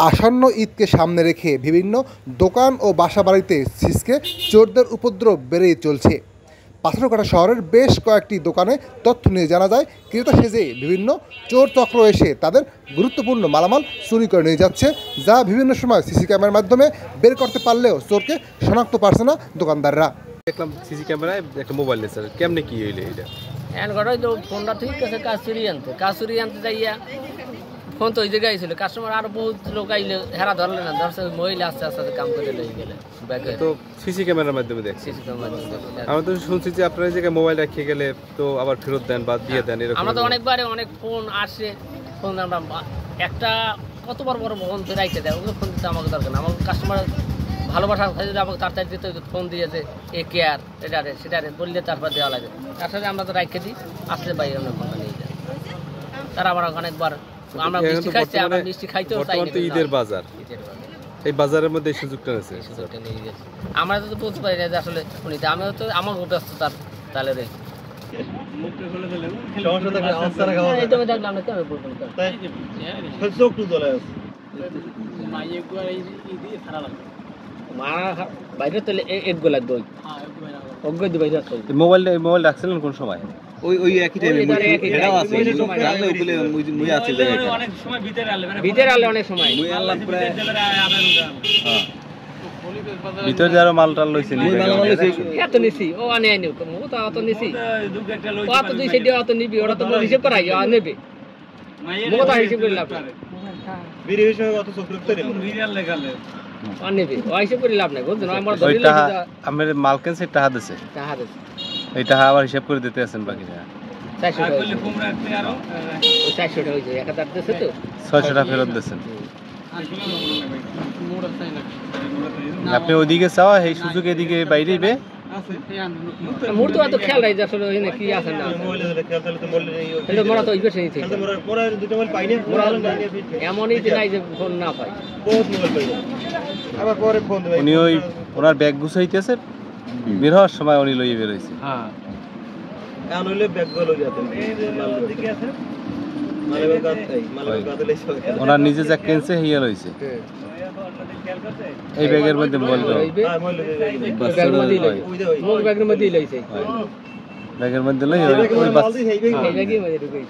আসন্ন ঈদকে সামনে রেখে বিভিন্ন দোকান ও বাসাবাড়িতে ছিচকে চোরদের উপদ্রব বেড়েই চলছে। পাথরঘাটা শহরের বেশ কয়েকটি দোকানে তথ্য নিয়ে জানা যায়, ক্রেতা সেজে বিভিন্ন চোর চক্র এসে তাদের গুরুত্বপূর্ণ মালামাল চুরি করে নিয়ে যাচ্ছে, যা বিভিন্ন সময় সিসি ক্যামেরার মাধ্যমে বের করতে পারলেও চোরকে শনাক্ত পারছে না দোকানদাররা। দেখলাম সিসি ক্যামেরায় একটা মোবাইল নিয়েছে, কেমনে কি হইলে এটা ঘরে তো ফোনটা ঠিক আছে, কাজ চুরি আনতে যাইয়া ফোন তো ওই জায়গায় ছিল, কাস্টমার আরো বহুত লোক আইলে হেরা ধরলে না, ধরছে মহিলা আস্তে আস্তে কাম করে লয়ে গেলে তো সিসি ক্যামেরার মাধ্যমে দেখছি। আমরা তো শুনছি যে আপনার এই জায়গায় মোবাইল রেখে গেলে তো আবার ফেরত দেন বা দিয়ে দেন, এরকম আমরা তো অনেকবারে অনেক ফোন আসে, ফোন আমরা একটা কতবার বড় ফোন তো রাইতে দেয়, ওগুলো ফোন দিতে আমাকে দরকার না, আমার কাস্টমার ভালোবাসা যদি আমাকে তাড়াতাড়ি দিতে ফোন দিয়েছে এ কেয়ার এটারে সেটারে বললে তারপর দেওয়া লাগে, তার সাথে আমরা তো রাইখে দিই, আসলে বাইরে অন্য ফোনটা নিয়ে যায়। তারা আবার অনেকবার আমরা মিষ্টি খাইছি, আমরা মিষ্টি খাইতেও চাই না, ঈদের বাজার এই বাজারের মধ্যে এই সুযোগটা আছে, আমরা তো বলতে পারি না যে আসলে উনি তো, আমি তো আমার ব্যস্ত তার তাহলে রে বাইরে তো একগো লাগবে, মোবাইল রাখছিলেন কোন সময়? ওই একই টাইমে এটাও আছে, জানলে ওগুলো মুই আছে জায়গাটা অনেক সময় ভিতরে আলে অনেক সময় মুই আল্লাহ প্রায় হ্যাঁ ভিতর যারা মালটাল লইছে মুই মাল লইছে এত নিছি ও আনে আইনি ও তো অত নিছি কত দুই সেটি অত নিবি, ওরা তো হিসাব করাই নেবে মো তো হিসাব করে লাভ বিড়ি হিসাবে কত চক্রতে রে রিয়াল লেখালে নেবে ও হিসাব করে লাভ নাই, বুঝছেন? আমার ওইটা আমার মালকেন সে টাকা দিছে, এই টাকা আবার হিসাব করে দিতে আছেন বাকি টাকা 400 টাকা করলে কম রাখতে আরো 400 টাকা হইছে 1000 দিছে তো 600 টাকা ফেরত দিয়েছেন আপনি। ওইদিকে চাওয়া এই সুযোগ এদিকে বাইরেইবে মোর তো এত খেয়াল নাই যে আসলে ওখানে কি আছে না, এটা মোরা তো ওই বেশি নিতে মোরা দুটো মোবাইল পাইনি, এমনই যে নাই যে ফোন না পাই, বহুত মোবাইল পাই আবার পরে ফোন দেই। উনি ওই ওনার ব্যাগ গুছাইতেছে, বের হওয়ার সময় উনি লইয়ে বের হইছে। হ্যাঁ এখন হইলে ব্যাগ গুলো যাতে মাল দিকে আছে, মালের গাতে লইছে, ওনার নিজে যা কেনছে হিয়া লইছে এই ব্যাগের মধ্যে মোবাইল দাও, হ্যাঁ মোবাইল ব্যাগের মধ্যে লই, মোর ব্যাগের মধ্যে লইছে, ব্যাগের মধ্যে লই ওই বাস এই ব্যাগের মধ্যে ঢুকাই